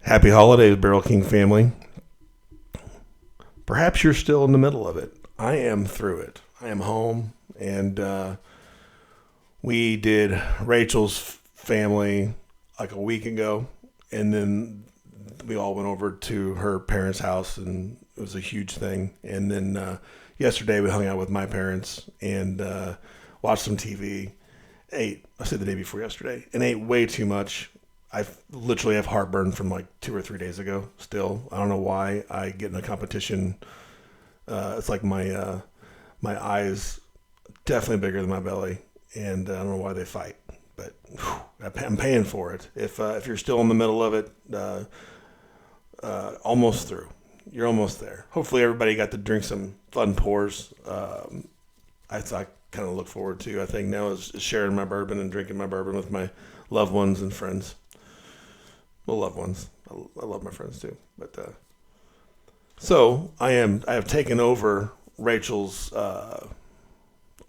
Happy holidays, Barrel King family. Perhaps you're still in the middle of it. I am through it. I am home, and we did Rachel's family like a week ago, and then we all went over to her parents' house, and it was a huge thing. And then yesterday we hung out with my parents and watched some TV. Ate, I said the day before yesterday, and ate way too much. I literally have heartburn from like 2 or 3 days ago. Still, I don't know why I get in a competition. It's like my eyes definitely bigger than my belly, and I don't know why they fight. But I'm paying for it. If you're still in the middle of it, almost through. You're almost there. Hopefully, everybody got to drink some fun pours. I kind of look forward to. I think now is sharing my bourbon and drinking my bourbon with my loved ones and friends. Well, loved ones. I love my friends too. But so I have taken over Rachel's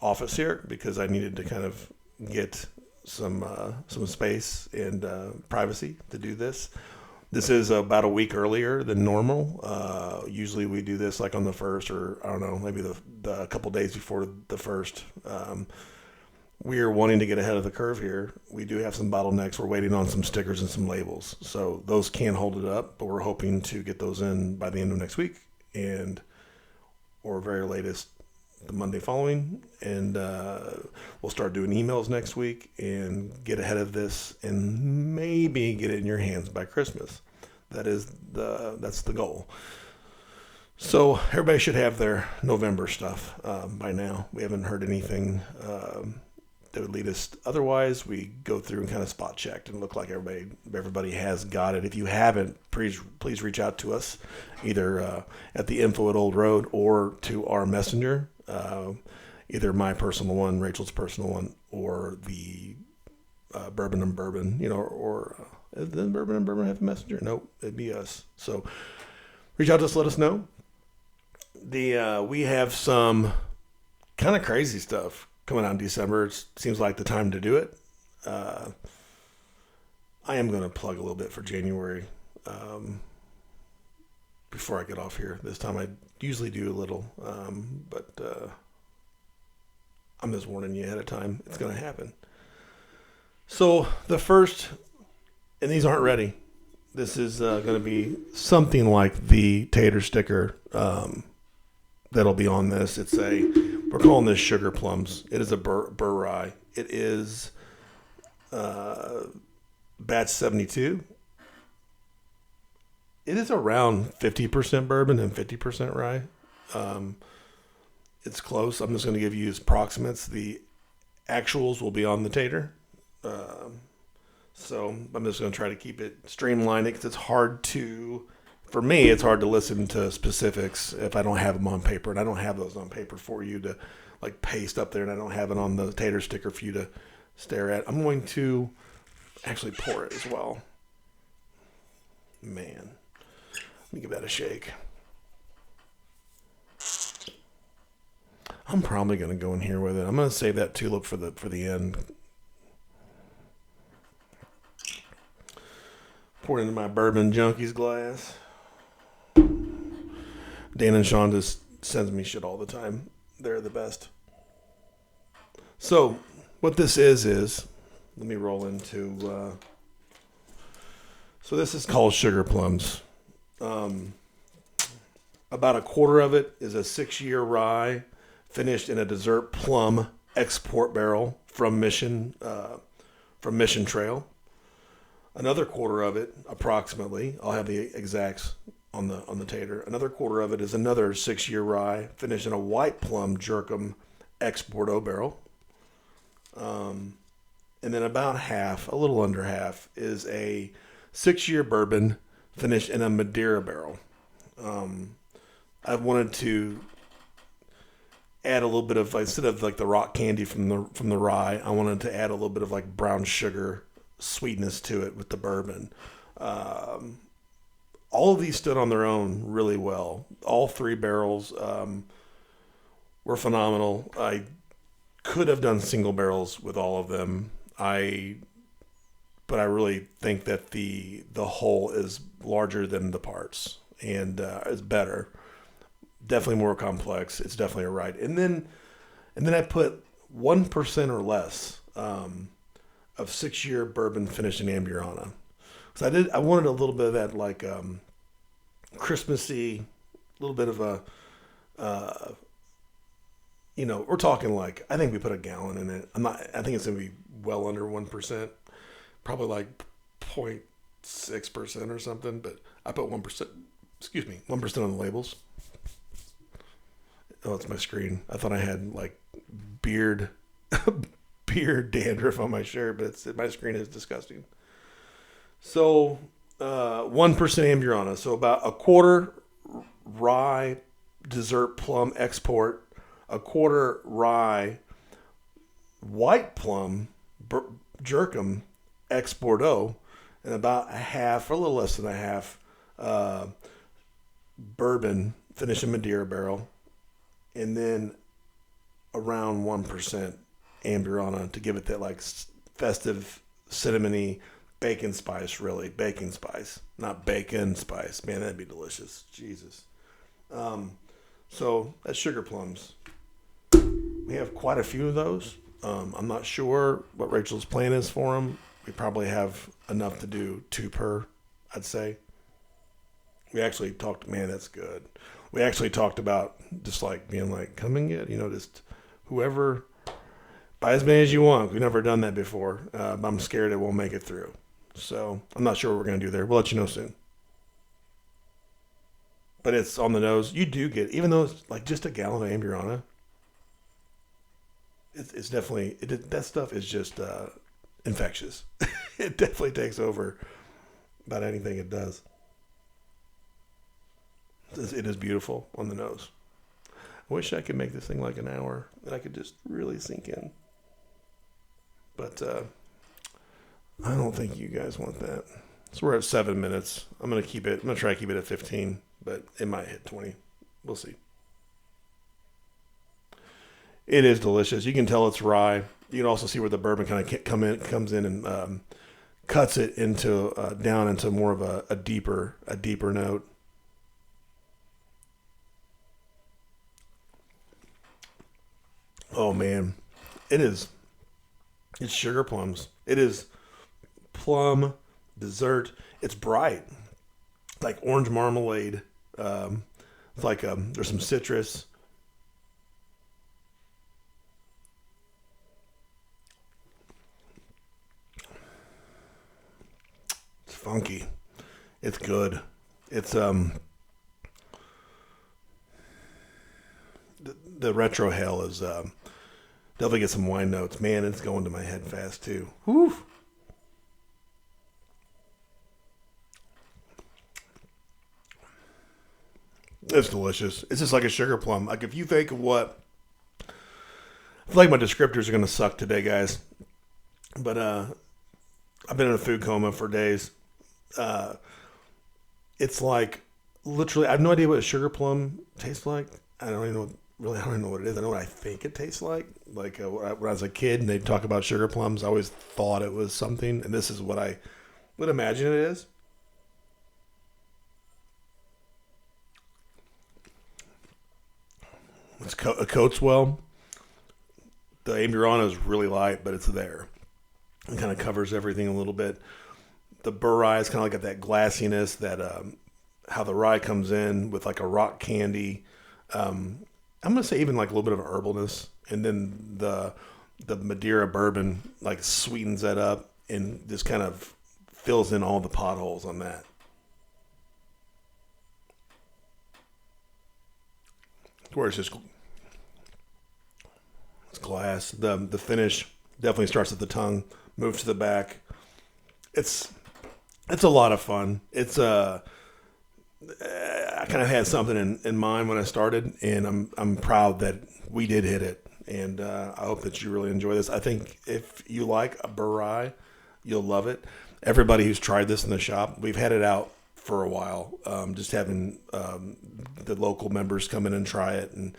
office here because I needed to kind of get some space and privacy to do this. This is about a week earlier than normal. Usually we do this like on the first, or I don't know, maybe the couple days before the first. We are wanting to get ahead of the curve here. We do have some bottlenecks. We're waiting on some stickers and some labels. So those can hold it up, but we're hoping to get those in by the end of next week or very latest the Monday following. And we'll start doing emails next week and get ahead of this and maybe get it in your hands by Christmas. That's the goal. So everybody should have their November stuff by now. We haven't heard anything that would lead us. Otherwise, we go through and kind of spot checked and look like everybody has got it. If you haven't, please reach out to us, either at the info at Old Road or to our messenger, either my personal one, Rachel's personal one, or the Bourbon and Bourbon, or did Bourbon and Bourbon have a messenger? Nope, it'd be us. So reach out to us, let us know. We have some kind of crazy stuff coming out in December. It seems like the time to do it. I am going to plug a little bit for January before I get off here. This time I usually do a little, but I'm just warning you ahead of time. It's going to happen. So the first, and these aren't ready. This is going to be something like the tater sticker that'll be on this. We're calling this Sugar Plums. It is a Bur Rye. It is batch 72. It is around 50% bourbon and 50% rye. It's close. I'm just going to give you approximates. The actuals will be on the tater. So I'm just going to try to keep it streamlined because it's hard to listen to specifics if I don't have them on paper, and I don't have those on paper for you to like paste up there, and I don't have it on the tater sticker for you to stare at. I'm going to actually pour it as well. Man, let me give that a shake. I'm probably going to go in here with it. I'm going to save that tulip for the end. Pour it into my Bourbon Junkies glass. Dan and Sean just sends me shit all the time. They're the best. So what this is let me roll into. So this is called Sugar Plums. About a quarter of it is a 6-year rye, finished in a dessert plum export barrel from Mission Trail. Another quarter of it, approximately, I'll have the exacts on the tater. Another quarter of it is another 6-year rye, finished in a white plum Jerkum export barrel. And then about half, a little under half, is a 6-year bourbon finished in a Madeira barrel. I wanted to add a little bit of, instead of like the rock candy from the rye, I wanted to add a little bit of like brown sugar sweetness to it with the bourbon. All of these stood on their own really well. All 3 barrels were phenomenal. I could have done single barrels with all of them. But but I really think that the whole is larger than the parts and is better. Definitely more complex. It's definitely a ride. And then I put 1% or less of 6-year bourbon finished in Amburana. So I wanted a little bit of that like Christmassy, a little bit of a we're talking like I think we put a gallon in it. I think it's gonna be well under 1%, probably like 0.6% or something. But I put 1%. Excuse me, 1% on the labels. Oh, it's my screen. I thought I had like beard dandruff on my shirt, but my screen is disgusting. So 1% Amburana, so about a quarter rye dessert plum export, a quarter rye white plum jerkum ex Bordeaux, and about a half, or a little less than a half, bourbon finished in Madeira barrel, and then around 1% Amburana to give it that like festive cinnamony bacon spice, really bacon spice, not bacon spice. Man, that'd be delicious. Jesus. So that's sugar plums. We have quite a few of those. I'm not sure what Rachel's plan is for them. We probably have enough to do 2 per, I'd say. We actually talked, man, that's good. We actually talked about just like being like, come and get, just whoever, buy as many as you want. We've never done that before. But I'm scared it won't make it through. So I'm not sure what we're going to do there. We'll let you know soon. But it's on the nose. You do get, even though it's like just a gallon of Amburana, it's definitely, that stuff is just infectious. It definitely takes over about anything it does. It is beautiful on the nose. I wish I could make this thing like an hour and I could just really sink in. But I don't think you guys want that. So we're at 7 minutes. I'm going to try to keep it at 15, but it might hit 20. We'll see. It is delicious. You can tell it's rye. You can also see where the bourbon kind of comes in and cuts it into down into more of a deeper note. Oh man, it's sugar plums. It is plum dessert. It's bright, like orange marmalade. It's like there's some citrus. It's funky. It's good. It's the retro hell is definitely get some wine notes. Man, it's going to my head fast too. Whew. It's delicious. It's just like a sugar plum. Like if you think of what, I feel like my descriptors are going to suck today, guys. But I've been in a food coma for days. It's like literally, I have no idea what a sugar plum tastes like. I don't even know. Really, I don't even know what it is. I know what I think it tastes like. Like when I was a kid and they'd talk about sugar plums, I always thought it was something, and this is what I would imagine it is. It coats well. The Amburana is really light, but it's there. It kind of covers everything a little bit. The burr rye is kind of like got that glassiness, that how the rye comes in with like a rock candy. I'm going to say even like a little bit of herbalness. And then the Madeira bourbon like sweetens that up and just kind of fills in all the potholes on that. Where it's just it's glass. The finish definitely starts at the tongue, moves to the back. It's a lot of fun. It's I kind of had something in mind when I started, and I'm proud that we did hit it. And I hope that you really enjoy this. I think if you like a burr rye, you'll love it. Everybody who's tried this in the shop, we've had it out for a while. Just having the local members come in and try it, and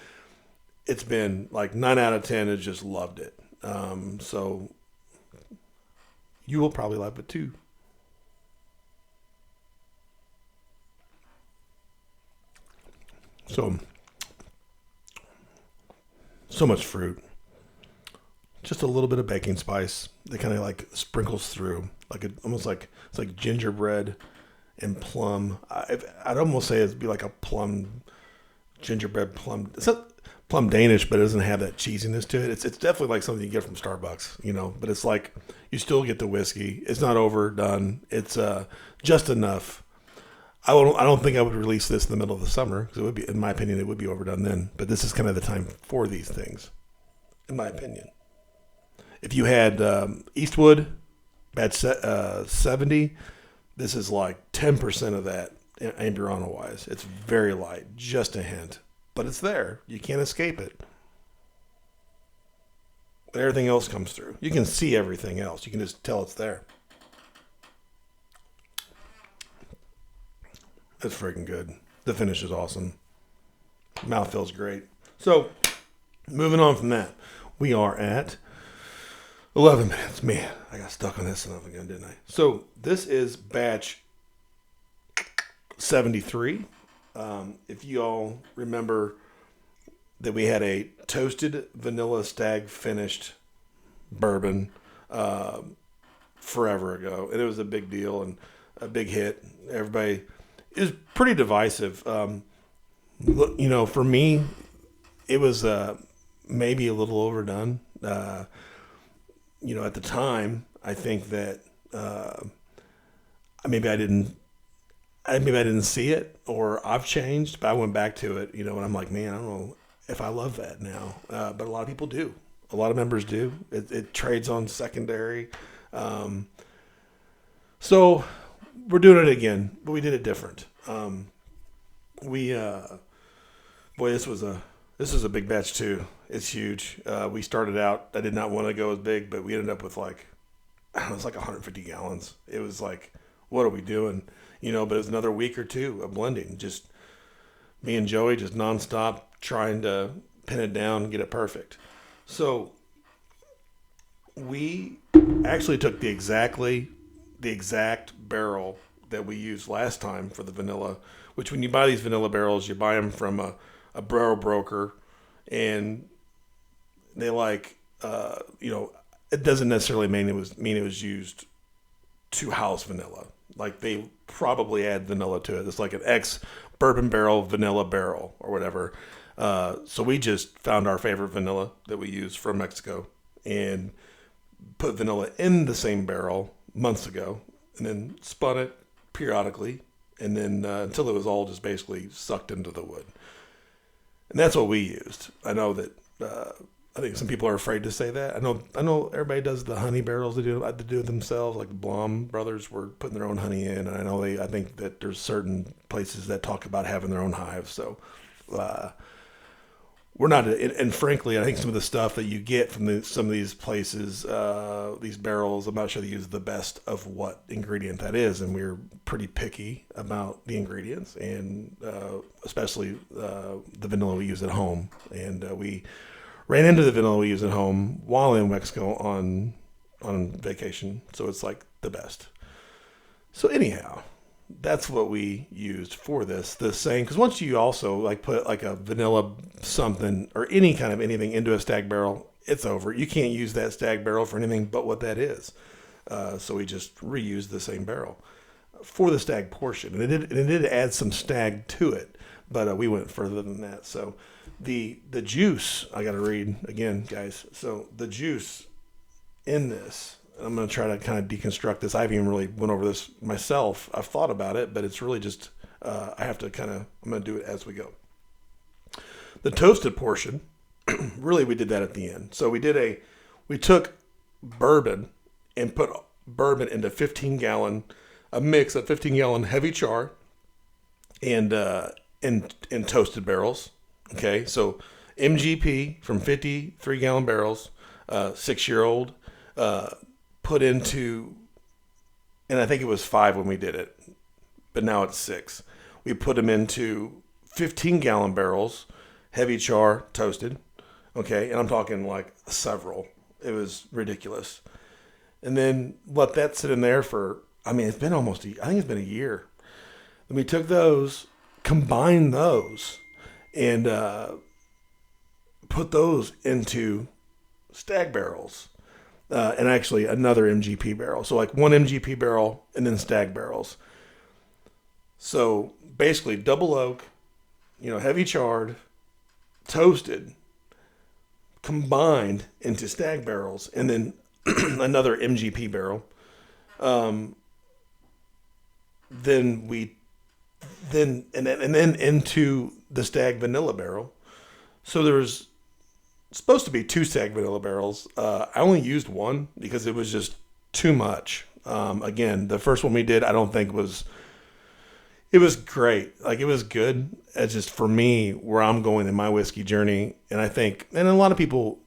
it's been like 9 out of 10 has just loved it. So You will probably love it too. So much fruit. Just a little bit of baking spice that kind of like sprinkles through, almost like it's like gingerbread and plum. I'd almost say it'd be like a plum, gingerbread plum. It's not plum Danish, but it doesn't have that cheesiness to it. It's definitely like something you get from Starbucks, But it's like you still get the whiskey. It's not overdone. It's just enough. I don't think I would release this in the middle of the summer because it would be, in my opinion, it would be overdone then. But this is kind of the time for these things, in my opinion. If you had Eastwood, batch 70, this is like 10% of that Amburana wise. It's very light, just a hint, but it's there. You can't escape it. But everything else comes through. You can see everything else. You can just tell it's there. It's freaking good. The finish is awesome. Mouth feels great. So, moving on from that, we are at 11 minutes. Man, I got stuck on this enough again, didn't I? So, this is batch 73. If you all remember that we had a toasted vanilla stag finished bourbon forever ago, and it was a big deal and a big hit. Everybody... It was pretty divisive. For me, it was maybe a little overdone. At the time, I think that maybe I didn't see it, or I've changed. But I went back to it, and I'm like, man, I don't know if I love that now. But a lot of people do. A lot of members do. It trades on secondary. So we're doing it again, but we did it different. This is a big batch too. It's huge. We started out, I did not want to go as big, but we ended up with it was like 150 gallons. It was like, what are we doing? But it was another week or two of blending. Just me and Joey just nonstop trying to pin it down and get it perfect. So we actually took the exact barrel that we used last time for the vanilla, which when you buy these vanilla barrels, you buy them from a barrel broker, and they it doesn't necessarily mean it was used to house vanilla. Like they probably add vanilla to it. It's like an ex bourbon barrel, vanilla barrel or whatever. So we just found our favorite vanilla that we use from Mexico and put vanilla in the same barrel months ago, and then spun it periodically, and then until it was all just basically sucked into the wood. And that's what we used. I know that I think some people are afraid to say that. I know everybody does the honey barrels. They do it themselves. Like the Blom brothers were putting their own honey in, and I think that there's certain places that talk about having their own hives. So we're not, and frankly, I think some of the stuff that you get from some of these places, these barrels, I'm not sure they use the best of what ingredient that is, and we're pretty picky about the ingredients, and especially the vanilla we use at home. And we ran into the vanilla we use at home while in Mexico on vacation, so it's like the best. So anyhow, that's what we used for this saying, because once you also like put like a vanilla something or any kind of anything into a stag barrel, it's over. You can't use that stag barrel for anything but what that is. So we just reused the same barrel for the stag portion, and it did add some stag to it, but we went further than that. So the juice, I got to read again, guys. So the juice in this, I'm going to try to kind of deconstruct this. I haven't even really went over this myself. I've thought about it, but it's really just, I'm going to do it as we go. The toasted portion, really we did that at the end. So we took bourbon and put bourbon into a mix of 15-gallon heavy char and toasted barrels. Okay. So MGP from 53-gallon barrels, 6-year-old, put into, and I think it was 5 when we did it, but now it's 6. We put them into 15-gallon barrels, heavy char, toasted. Okay, and I'm talking like several. It was ridiculous. and then let that sit in there for. I mean, it's been I think it's been a year. Then we took those, combined those, and put those into stag barrels. And actually another MGP barrel. So like one MGP barrel and then stag barrels. So basically double oak, heavy charred, toasted, combined into stag barrels, and then another MGP barrel. Then into the stag vanilla barrel. So there's supposed to be 2 stag vanilla barrels. I only used one because it was just too much. Again, the first one we did, I don't think it was great. Like, it was good. It's just, for me, where I'm going in my whiskey journey. And I think, and a lot of people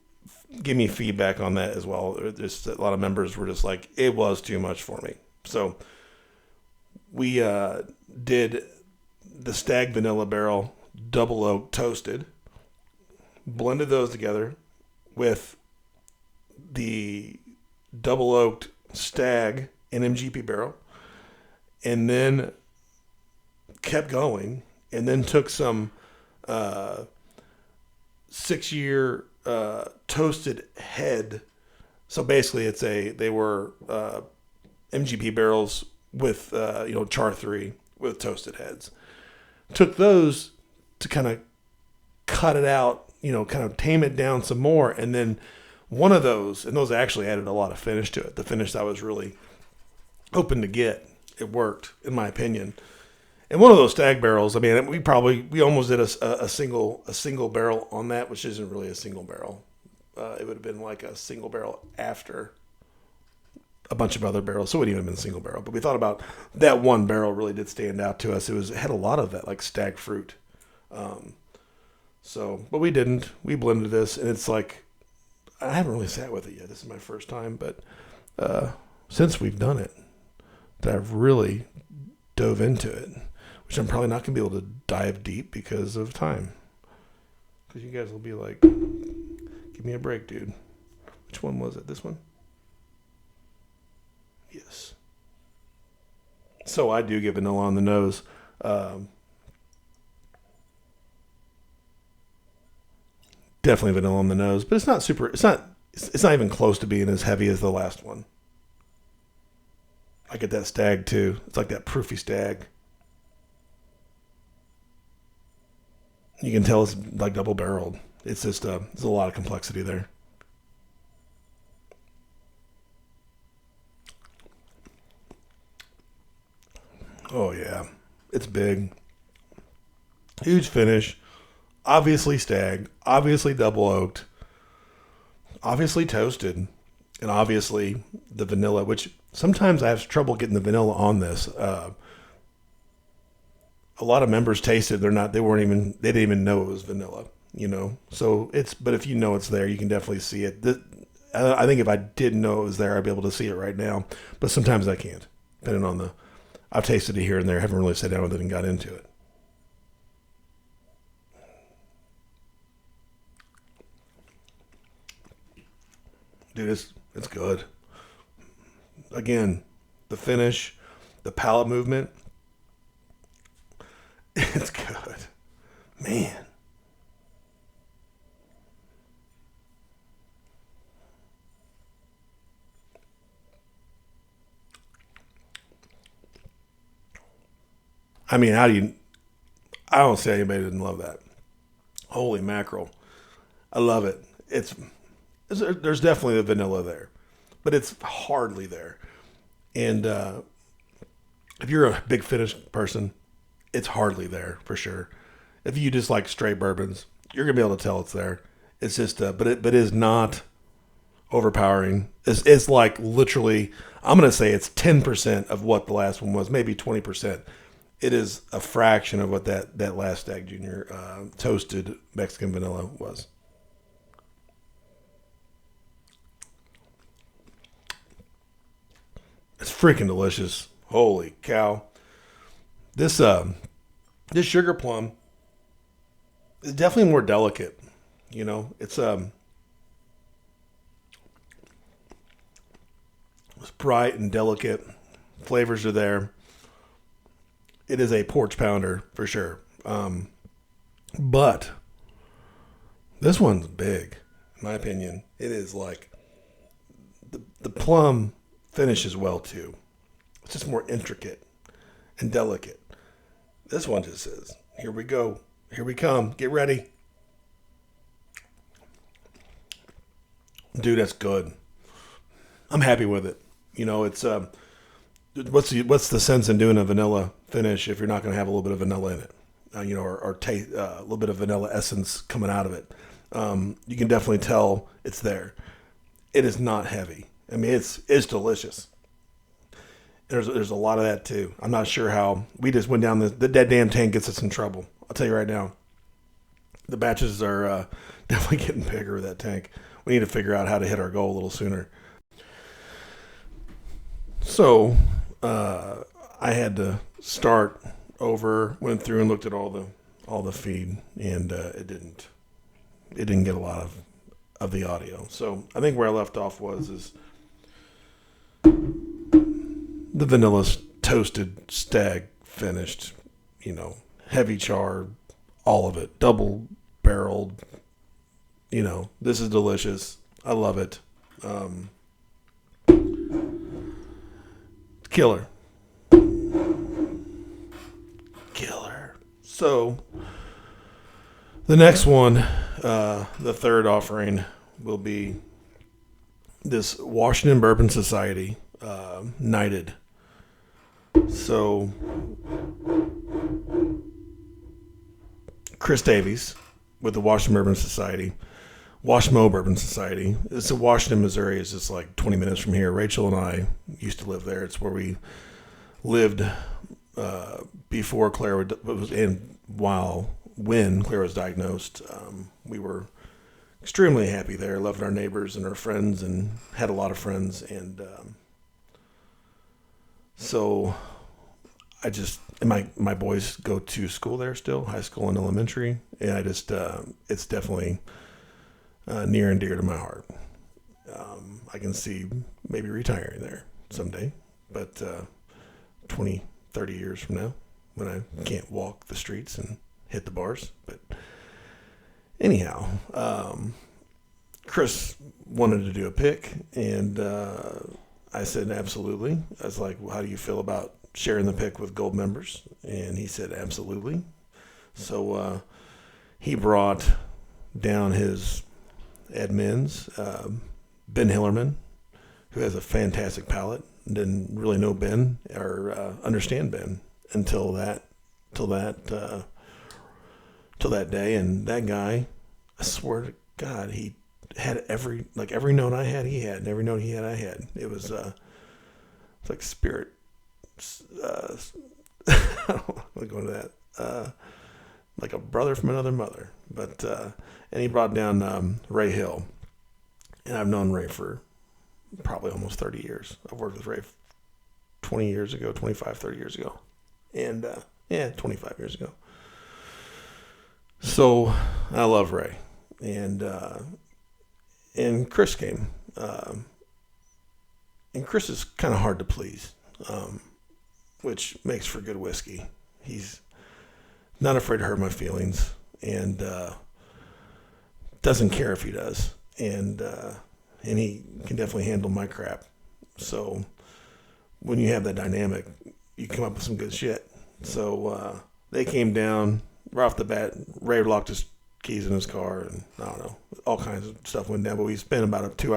give me feedback on that as well. Just a lot of members were just like, it was too much for me. So we did the stag vanilla barrel double oak toasted, blended those together with the double oaked stag and MGP barrel, and then kept going, and then took some 6-year toasted head. So basically they were MGP barrels with char 3 with toasted heads. Took those to kind of cut it out, kind of tame it down some more. And then one of those, and those actually added a lot of finish to it. The finish I was really hoping to get. It worked, in my opinion. And one of those stag barrels, I mean, we almost did a single barrel on that, which isn't really a single barrel. It would have been like a single barrel after a bunch of other barrels. So it wouldn't even have been a single barrel. But we thought about that one barrel really did stand out to us. It had a lot of that, like stag fruit. But we didn't. We blended this, and it's like, I haven't really sat with it yet. This is my first time, but since we've done it, that I've really dove into it, which I'm probably not going to be able to dive deep because of time. Because you guys will be like, give me a break, dude. Which one was it? This one? Yes. So I do get vanilla on the nose. Definitely vanilla on the nose, but it's not even close to being as heavy as the last one. I get that stag too. It's like that proofy stag. You can tell it's like double barreled. It's just there's a lot of complexity there. Oh yeah, it's big, huge finish. Obviously stag, obviously double oaked, obviously toasted, and obviously the vanilla, which sometimes I have trouble getting the vanilla on this. A lot of members tasted, they didn't even know it was vanilla, So but if it's there, you can definitely see it. I think if I didn't know it was there, I'd be able to see it right now. But sometimes I can't, depending on I've tasted it here and there. Haven't really sat down with it and got into it. Dude, it's good. Again, the finish, the palate movement, it's good. Man. I mean, I don't say anybody didn't love that. Holy mackerel. I love it. There's definitely the vanilla there, but it's hardly there. And if you're a big finish person, it's hardly there for sure. If you just like straight bourbons, you're gonna be able to tell it's there. It's just, but it is not overpowering. It's like literally, I'm gonna say it's 10% of what the last one was, maybe 20%. It is a fraction of what that last Stag Junior toasted Mexican vanilla was. It's freaking delicious. Holy cow. This sugar plum is definitely more delicate. It's bright and delicate. Flavors are there. It is a porch pounder for sure. But this one's big, in my opinion. It is like the plum finishes well too. It's just more intricate and delicate. This one just says, here we go. Here we come. Get ready. Dude, that's good. I'm happy with it. You know, it's what's the sense in doing a vanilla finish if you're not going to have a little bit of vanilla in it, or taste a little bit of vanilla essence coming out of it. You can definitely tell it's there. It is not heavy. I mean, it's delicious. There's a lot of that too. I'm not sure how we just went down the dead damn tank gets us in trouble. I'll tell you right now. The batches are definitely getting bigger with that tank. We need to figure out how to hit our goal a little sooner. So I had to start over, went through and looked at all the feed, and it didn't get a lot of the audio. So I think where I left off is the vanilla toasted stag finished, heavy char, all of it, double barreled. This is delicious. I love it. Killer. So the next one, the third offering, will be this Washington Bourbon Society Knighted. So Chris Davies with the Washington Bourbon Society, Washmo Bourbon Society. It's in Washington, Missouri. It's just like 20 minutes from here. Rachel and I used to live there. It's where we lived before Claire was, and when Claire was diagnosed. We were extremely happy there. Loved our neighbors and our friends, and had a lot of friends. And so I just, and my boys go to school there still, high school and elementary. And I just, it's definitely near and dear to my heart. I can see maybe retiring there someday, but 20, 30 years from now, when I can't walk the streets and hit the bars. But anyhow, Chris wanted to do a pick, and I said absolutely. I was like, well, how do you feel about sharing the pick with gold members? And he said absolutely. So he brought down his admins, Ben Hillerman, who has a fantastic palate. Didn't really know Ben or understand Ben until that day. And that guy, I swear to God, he had every note I had, he had, and every note he had, I had. It was it's like spirit. I don't want to go into that. Like a brother from another mother. But and he brought down Ray Hill, and I've known Ray for probably almost 30 years. I've worked with Ray 20 years ago, 25, 30 years ago. And 25 years ago. So I love Ray. And Chris came. And Chris is kind of hard to please, which makes for good whiskey. He's not afraid to hurt my feelings, and doesn't care if he does. And he can definitely handle my crap. So when you have that dynamic, you come up with some good shit. So they came down right off the bat. Ray locked his keys in his car, and I don't know, all kinds of stuff went down. But we spent about an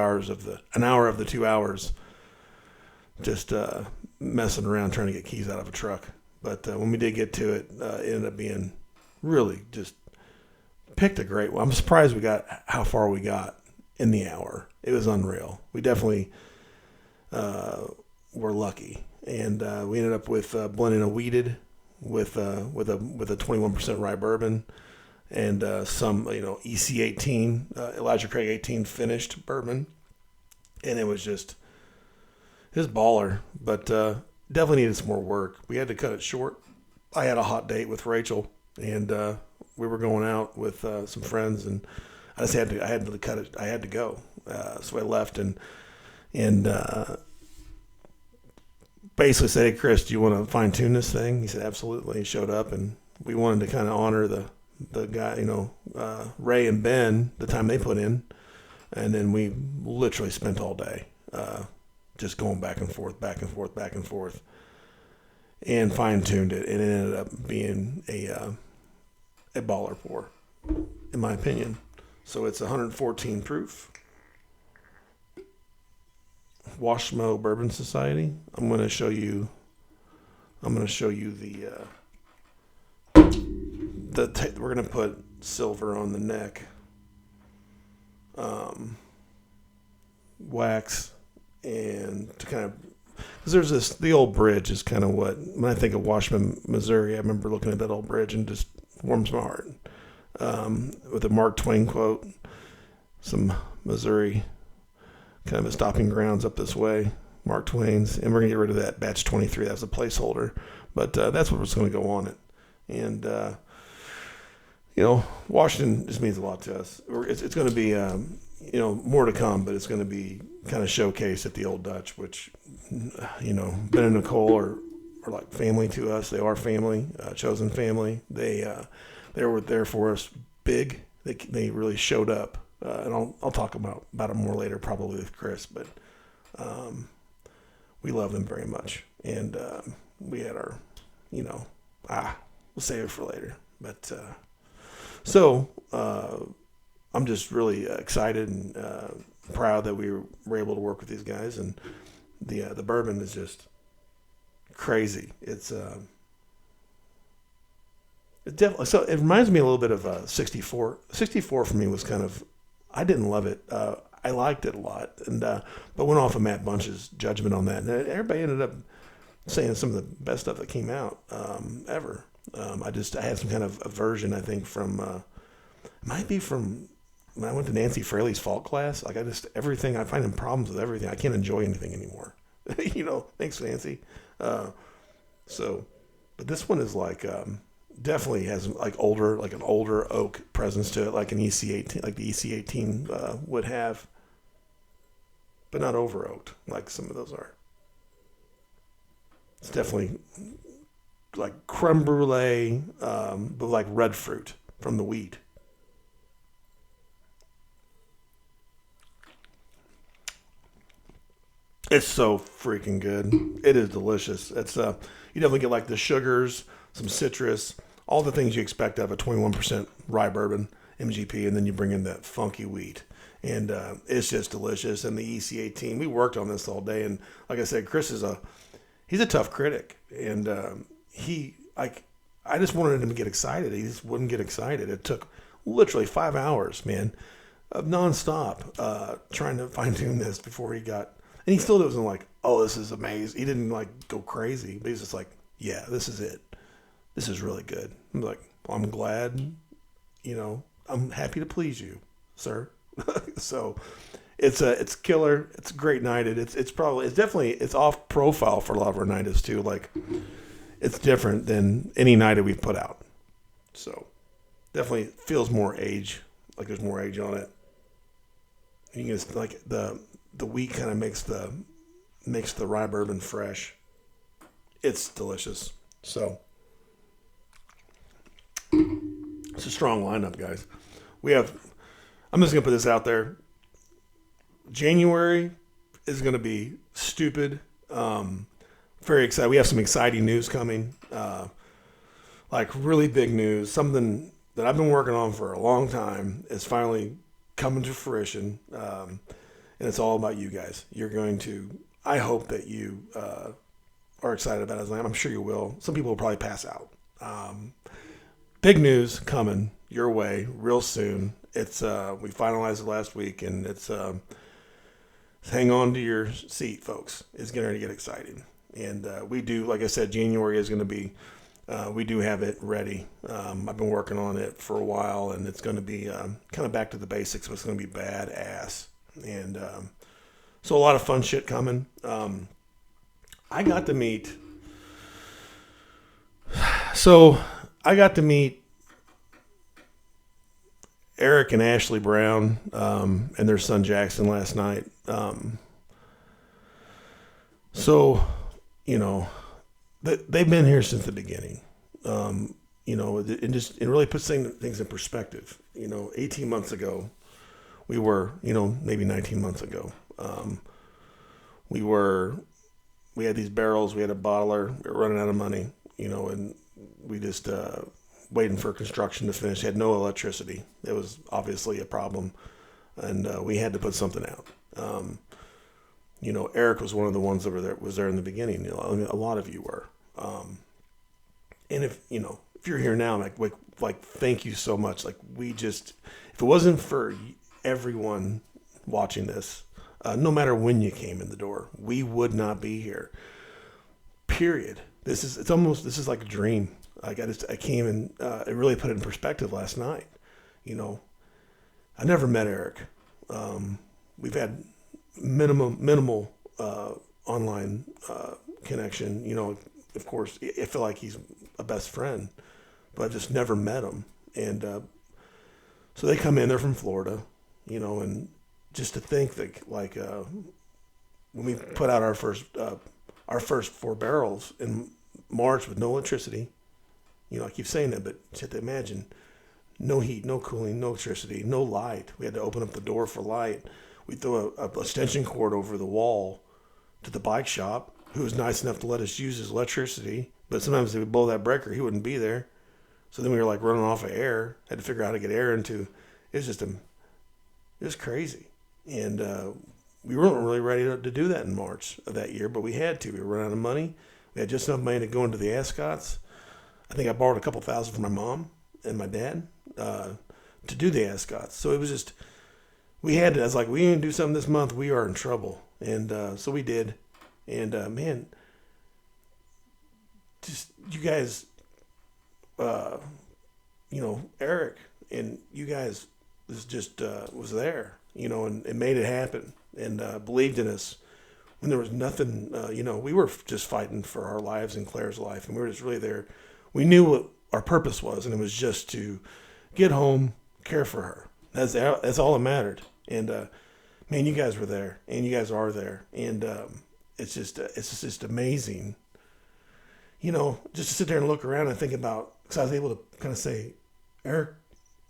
hour of the 2 hours just messing around trying to get keys out of a truck. But when we did get to it, it ended up being really just picked a great one. I'm surprised we got how far we got in the hour. It was unreal. We definitely were lucky, and we ended up with blending a wheated with a 21% rye bourbon and some EC18 Elijah Craig 18 finished bourbon, and it was baller, but definitely needed some more work. We had to cut it short. I had a hot date with Rachel, and we were going out with some friends, and I had to cut it. I had to go, so I left, and basically said, "Hey, Chris, do you want to fine tune this thing?" He said, "Absolutely." He showed up, and we wanted to kind of honor the guy, Ray and Ben, the time they put in, and then we literally spent all day just going back and forth, and fine tuned it, and it ended up being a baller pour, in my opinion. So it's 114 proof. Washmo Bourbon Society. I'm going to show you we're going to put silver on the neck, wax, and to kind of, because there's the old bridge is kind of what, when I think of Washington, Missouri, I remember looking at that old bridge and just warms my heart. With a Mark Twain quote, some Missouri kind of a stopping grounds up this way, Mark Twain's, and we're going to get rid of that batch 23. That's a placeholder, but that's what's going to go on it. And, Washington just means a lot to us. It's going to be, more to come, but it's going to be kind of showcased at the Old Dutch, which, Ben and Nicole are like family to us. They are family, chosen family. They were there for us big. They really showed up. And I'll talk about it more later, probably with Chris, but we love them very much. And we had our, we'll save it for later. But so I'm just really excited and proud that we were able to work with these guys. And the bourbon is just crazy. It's definitely, so it reminds me a little bit of 64. 64 for me was kind of, I didn't love it. I liked it a lot, and but went off of Matt Bunch's judgment on that. And everybody ended up saying some of the best stuff that came out ever. I had some kind of aversion, I think, from it might be from when I went to Nancy Fraley's fall class. Like everything, I find problems with everything. I can't enjoy anything anymore. Thanks, Nancy. But this one is like. Definitely has like an older oak presence to it, like an EC18, like the EC18 would have, but not over oaked like some of those are. It's definitely like creme brulee, but like red fruit from the wheat. It's so freaking good. It is delicious. It's you definitely get like the sugars, some citrus, all the things you expect out of a 21% rye bourbon MGP, and then you bring in that funky wheat, and it's just delicious. And the EC18, we worked on this all day, and like I said, Chris he's a tough critic, and I just wanted him to get excited. He just wouldn't get excited. It took literally 5 hours, man, of nonstop trying to fine tune this before he got, and he still wasn't like, oh, this is amazing. He didn't like go crazy, but he's just like, yeah, this is it. This is really good. I'm like, well, I'm glad, I'm happy to please you, sir. So it's killer. It's a great night. It's definitely off profile for a lot of our nights too. Like it's different than any night we've put out. So definitely feels more age, like there's more age on it. You can just like the wheat kind of makes the rye bourbon fresh. It's delicious. So it's a strong lineup, guys. I'm just going to put this out there. January is going to be stupid. Very excited. We have some exciting news coming. Like really big news. Something that I've been working on for a long time is finally coming to fruition. And it's all about you guys. I hope that you are excited about it as I am. I'm sure you will. Some people will probably pass out. Big news coming your way real soon. It's we finalized it last week, and it's hang on to your seat, folks. It's going to get exciting, and we do, like I said, January is going to be. We do have it ready. I've been working on it for a while, and it's going to be kind of back to the basics, but it's going to be badass, and so a lot of fun shit coming. I got to meet Eric and Ashley Brown and their son Jackson last night. So you know, they've been here since the beginning. It really puts things in perspective. 18 months ago, maybe 19 months ago, we were, we had these barrels, we had a bottler, we were running out of money, and we just waiting for construction to finish. Had no electricity. It was obviously a problem, and we had to put something out. Eric was one of the ones that was there in the beginning. A lot of you were. And if you're here now, like thank you so much. Like if it wasn't for everyone watching this, no matter when you came in the door, we would not be here. Period. This is like a dream. Like I came and it really put it in perspective last night. I never met Eric. We've had minimal online connection. Of course, I feel like he's a best friend, but I've just never met him. And so they come in, they're from Florida, and just to think that when we put out our first 4 barrels in March with no electricity, I keep saying that, but you have to imagine no heat, no cooling, no electricity, no light. We had to open up the door for light. We threw a extension cord over the wall to the bike shop, who was nice enough to let us use his electricity. But sometimes if we blow that breaker, he wouldn't be there. So then we were like running off of air. Had to figure out how to get air into. It was crazy, and we weren't really ready to do that in March of that year, but we had to. We were running out of money. We had just enough money to go into the Ascots. I think I borrowed a couple thousand from my mom and my dad to do the Ascots. So it was just, we had to. I was like, we didn't do something this month, we are in trouble. And so we did. And man, just you guys, Eric and you guys was there, and made it happen, and believed in us when there was nothing. We were just fighting for our lives and Claire's life, and we were just really there. We knew what our purpose was, and it was just to get home, care for her. That's all that mattered. And man, you guys were there, and you guys are there, and it's just amazing. Just to sit there and look around and think about, because I was able to kind of say, Eric,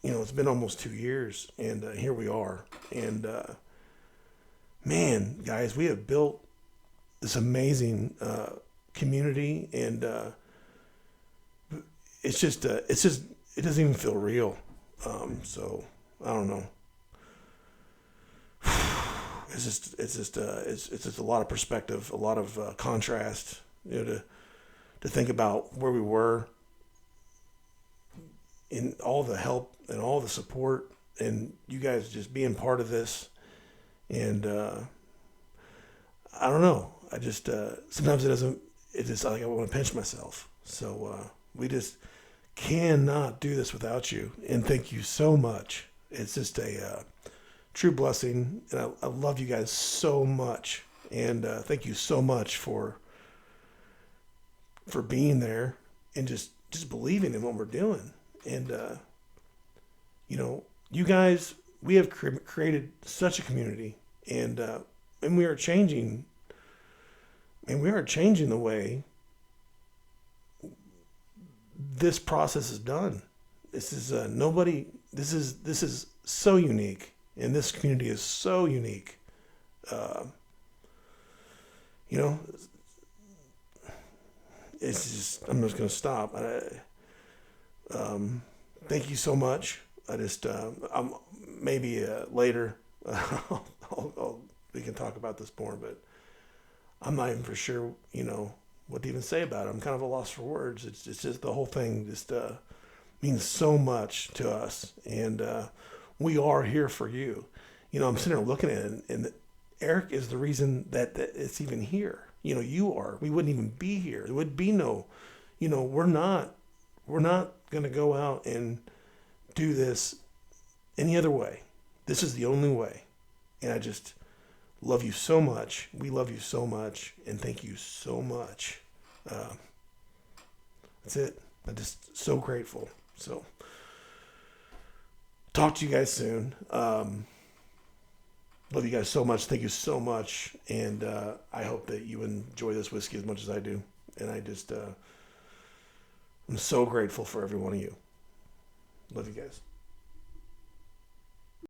it's been almost 2 years, and here we are. And man, guys, we have built this amazing community, and it doesn't even feel real. So I don't know. It's just a lot of perspective, a lot of contrast, to think about where we were, in all the help and all the support, and you guys just being part of this. And I don't know. I just sometimes it's just like I want to pinch myself. So we just cannot do this without you. And thank you so much. It's just a true blessing, and I love you guys so much. And thank you so much for being there and just believing in what we're doing. And you guys, we have created such a community, and we are changing, the way this process is done. This is nobody. This is so unique, and this community is so unique. It's just, I'm just going to stop. Thank you so much. I just, maybe later, we can talk about this more, but I'm not even for sure, what to even say about it. I'm kind of a loss for words. It's just the whole thing just means so much to us, and we are here for you. I'm sitting there looking at it, and Eric is the reason that it's even here. You are. We wouldn't even be here. There would be no, we're not going to go out and do this any other way. This is the only way. And I just love you so much. We love you so much. And thank you so much. That's it. I'm just so grateful. So talk to you guys soon. Love you guys so much. Thank you so much. And I hope that you enjoy this whiskey as much as I do. And I just, I'm so grateful for every one of you. Love you guys.